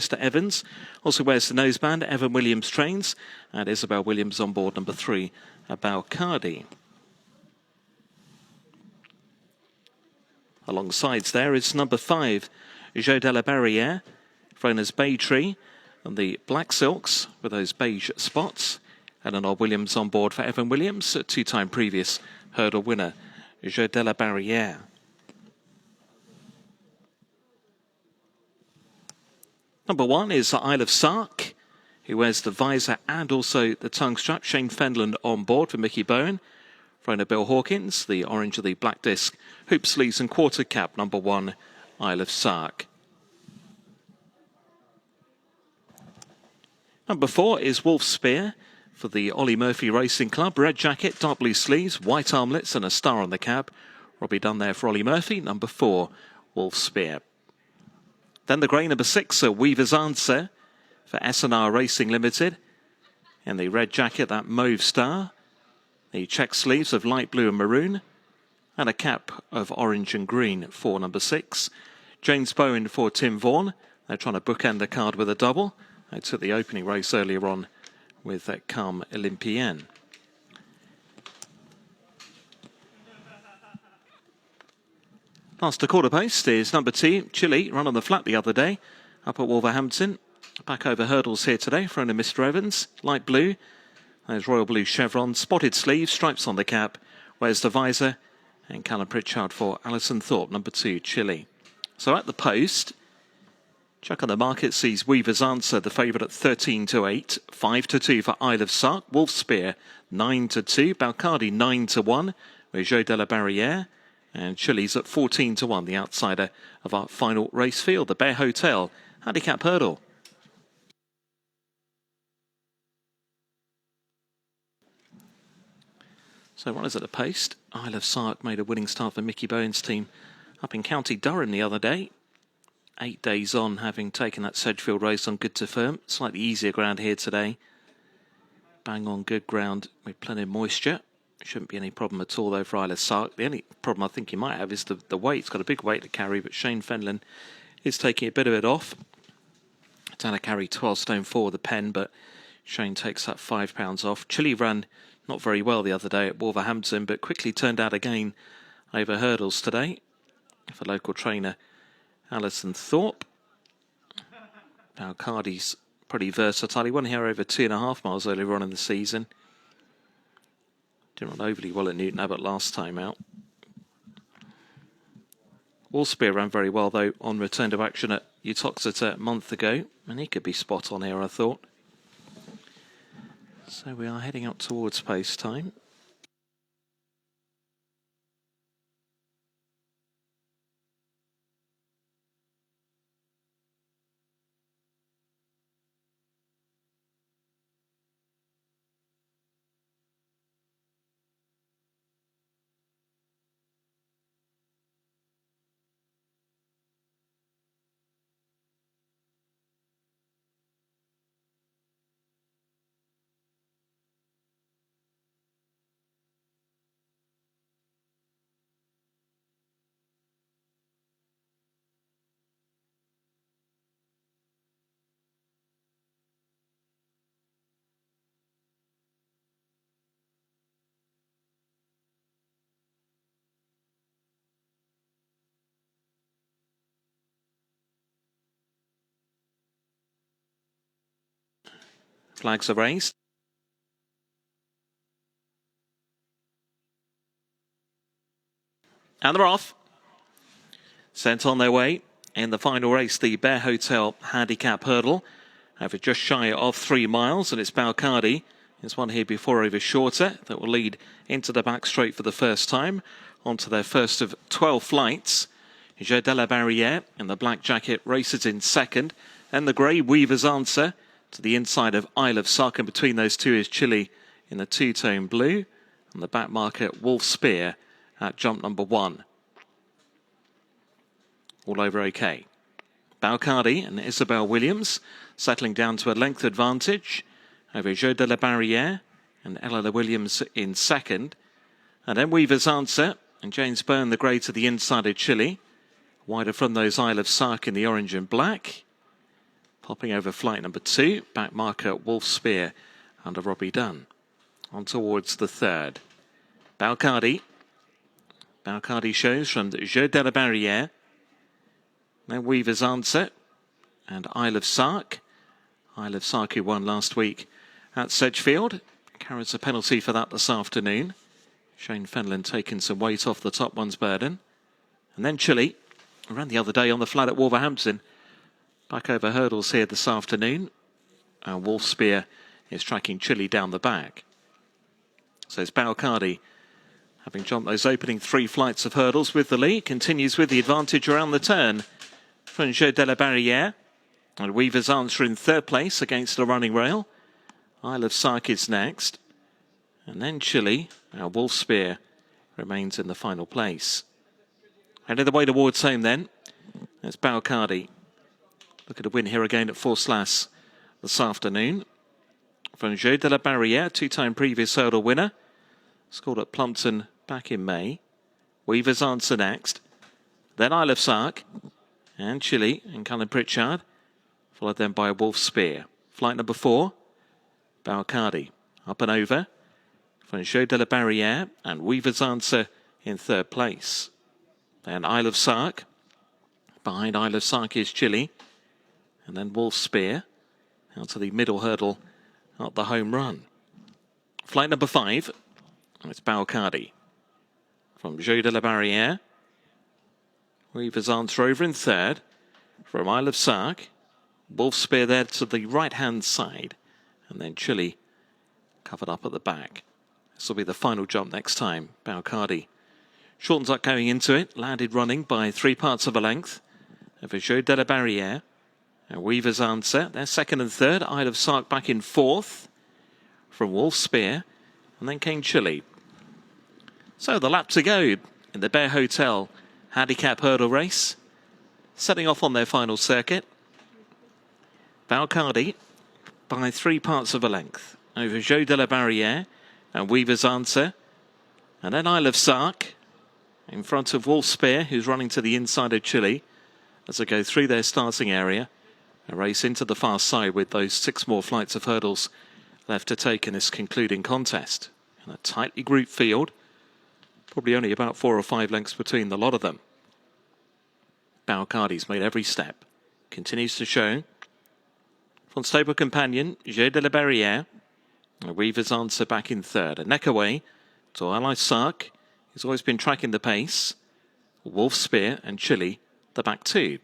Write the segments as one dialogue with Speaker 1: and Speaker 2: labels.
Speaker 1: Mr. Evans also wears the noseband. Evan Williams trains, and Isabel Williams on board number 3, Balcardi. Alongside there is number 5, Jeu de la Barrière, thrown as Bay Tree, and the Black Silks with those beige spots. Eleanor Williams on board for Evan Williams, a 2-time previous hurdle winner, Jeu de la Barrière. Number 1 is Isle of Sark, who wears the visor and also the tongue strap. Shane Fenlon on board for Mickey Bowen. Thrown Bill Hawkins, the orange of the black disc, hoop sleeves and quarter cap, number 1, Isle of Sark. Number 4 is Wolf Spear for the Ollie Murphy Racing Club. Red jacket, dark blue sleeves, white armlets and a star on the cab. Robbie Dunn there for Ollie Murphy, number 4, Wolf Spear. Then the grey number 6, Weaver's Answer for S&R Racing Limited. In the red jacket, that mauve star. The check sleeves of light blue and maroon. And a cap of orange and green for number 6. James Bowen for Tim Vaughan. They're trying to bookend the card with a double. They took the opening race earlier on with Calm Olympienne. Last quarter post is number 2, Chile, run on the flat the other day, up at Wolverhampton. Back over hurdles here today, thrown to Mr. Evans, light blue. There's royal blue chevron, spotted sleeves, stripes on the cap. Wears the visor, and Callum Pritchard for Alison Thorpe, number 2, Chile. So at the post, Chuck on the market sees Weaver's Answer, the favourite at 13-8, 5-2 for Isle of Sark, Wolf Spear 9-2, Balcardi 9-1, with Jeu de la Barrière. And Chile's at 14-1, the outsider of our final race field, the Bear Hotel Handicap Hurdle. So runners at the post. Isle of Sark made a winning start for Mickey Bowen's team up in County Durham the other day. 8 days on, having taken that Sedgefield race on good to firm. Slightly easier ground here today. Bang on good ground with plenty of moisture. Shouldn't be any problem at all though for Isle of Sark. The only problem I think you might have is the weight. It's got a big weight to carry, but Shane Fenlon is taking a bit of it off. Down to carry 12 stone 4 the pen, but Shane takes that £5 off. Chile ran not very well the other day at Wolverhampton, but quickly turned out again over hurdles today for local trainer Alison Thorpe. Now Cardi's pretty versatile. He won here over 2.5 miles earlier on in the season. Didn't run overly well at Newton Abbot last time out. Wolfspear ran very well though on return to action at Uttoxeter a month ago, and he could be spot on here, I thought. So we are heading up towards post time. Flags are raised. And they're off. Sent on their way in the final race, the Bear Hotel Handicap Hurdle. Over just shy of 3 miles, and it's Balcardi. There's one here before over shorter that will lead into the back straight for the first time. Onto their first of 12 flights. Jeu de la Barrière in the black jacket races in second. And the grey Weaver's Answer to the inside of Isle of Sark, and between those two is Chile in the two-tone blue, and the back marker Wolf Spear at jump number 1. All over okay. Balcardi and Isabel Williams settling down to a length advantage over Jeu de la Barrière and Eleanor Williams in second, and then Weaver's Answer and James Byrne the grey to the inside of Chile, wider from those Isle of Sark in the orange and black. Hopping over flight number 2, back marker Wolf Spear under Robbie Dunn. On towards the third. Balcardi. Balcardi shows from Jeu de la Barrière. Then Weaver's Answer and Isle of Sark. Isle of Sark, who won last week at Sedgefield, carries a penalty for that this afternoon. Shane Fenlon taking some weight off the top one's burden. And then Chile, who ran the other day on the flat at Wolverhampton. Back over hurdles here this afternoon. And Wolf Spear is tracking Chile down the back. So it's Balcardi, having jumped those opening 3 flights of hurdles with the lead, continues with the advantage around the turn from Jeu de la Barrière. And Weaver's Answer in third place against the running rail. Isle of Sark is next. And then Chile, our Wolf Spear, remains in the final place. Heading the way towards home then, there's Balcardi. Look at a win here again at Ffos Las this afternoon. From Jeu de la Barrière, 2-time previous hurdle winner. Scored at Plumpton back in May. Weaver's Answer next. Then Isle of Sark and Chile and Cullen Pritchard. Followed then by Wolf Spear. Flight number 4, Balcardi. Up and over from Jeu de la Barrière and Weaver's Answer in third place. Then Isle of Sark. Behind Isle of Sark is Chile. And then Wolf Spear out to the middle hurdle up the home run. Flight number 5, it's Balcardi. From Jeu de la Barrière. Weaver's Answer over in third. From Isle of Sark. Wolf Spear there to the right-hand side. And then Chile covered up at the back. This will be the final jump next time. Balcardi shortens up going into it. Landed running by 3 parts of a length over Jeu de la Barrière. And Weaver's Answer. They're second and third. Isle of Sark back in fourth from Wolf Spear. And then came Chile. So the lap to go in the Bear Hotel handicap hurdle race. Setting off on their final circuit. Balcardi by 3 parts of a length over Jeu de la Barrière and Weaver's Answer. And then Isle of Sark in front of Wolf Spear, who's running to the inside of Chile as they go through their starting area. A race into the far side with those 6 more flights of hurdles left to take in this concluding contest. In a tightly grouped field, probably only about 4 or 5 lengths between the lot of them. Balcardi's made every step. Continues to show. From stable companion, Jeu de la Barrière. Weaver's Answer back in third. A neck away to Isle of Sark. He's always been tracking the pace. Wolf Spear and Chile, the back 2.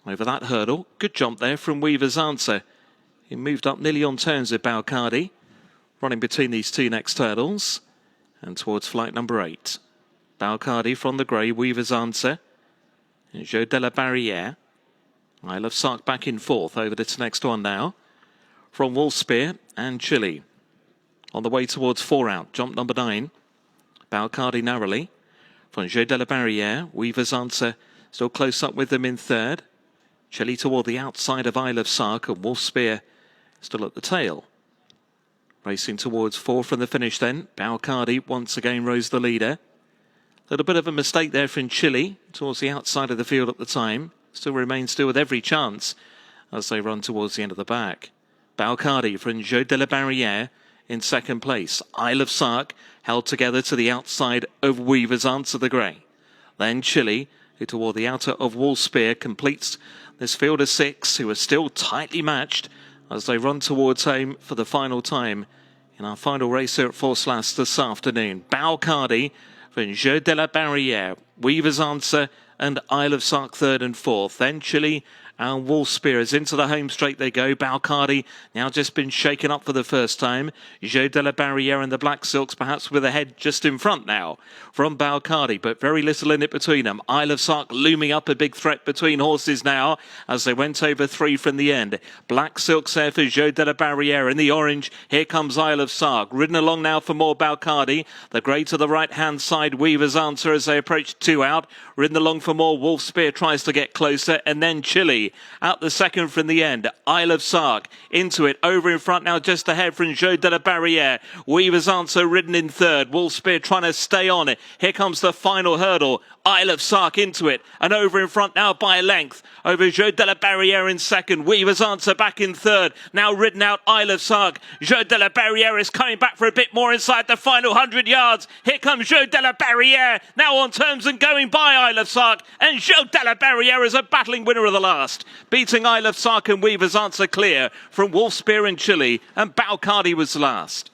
Speaker 1: Over that hurdle, good jump there from Weaver's Answer. He moved up nearly on turns with Balcardi, running between these 2 next hurdles. And towards flight number 8. Balcardi from the grey, Weaver's Answer. And Jeu de la Barrière. Isle of Sark back in fourth over this next one now. From Wolf Spear and Chile. On the way towards 4 out, jump number 9. Balcardi narrowly. From Jeu de la Barrière, Weaver's Answer still close up with them in third. Chile toward the outside of Isle of Sark and Wolf Spear still at the tail. Racing towards 4 from the finish then. Balcardi once again rose the leader. A little bit of a mistake there from Chile towards the outside of the field at the time. Still remains still with every chance as they run towards the end of the back. Balcardi from Jeu de la Barrière in second place. Isle of Sark held together to the outside of Weaver's Answer the grey. Then Chile, who toward the outer of Wolf Spear, completes this field of 6, who are still tightly matched as they run towards home for the final time in our final race here at Ffos Las this afternoon. Balcardi from Jeu de la Barrière, Weaver's Answer and Isle of Sark third and fourth. Then Chile and Wolf Spear as into the home straight they go. Balcardi now just been shaken up for the first time. Jeu de la Barrière and the Black Silks perhaps with a head just in front now from Balcardi, but very little in it between them. Isle of Sark looming up a big threat between horses now as they went over 3 from the end. Black Silks there for Jeu de la Barrière. In the orange, here comes Isle of Sark. Ridden along now for more Balcardi. The grey to the right-hand side, Weaver's Answer as they approach 2 out. Ridden along for more, Wolf Spear tries to get closer, and then Chile Chile. Out the second from the end, Isle of Sark into it, over in front now, just ahead from Jeu de la Barrière. Weaver's Answer ridden in third. Wolfspear trying to stay on it. Here comes the final hurdle. Isle of Sark into it, and over in front now by a length. Over Jeu de la Barrière in second. Weaver's Answer back in third. Now ridden out Isle of Sark. Jeu de la Barrière is coming back for a bit more inside the final 100 yards. Here comes Jeu de la Barrière, now on terms and going by Isle of Sark. And Jeu de la Barrière is a battling winner of the last, beating Isle of Sark and Weaver's Answer clear from Wolfspear and Chile, and Balcardi was last.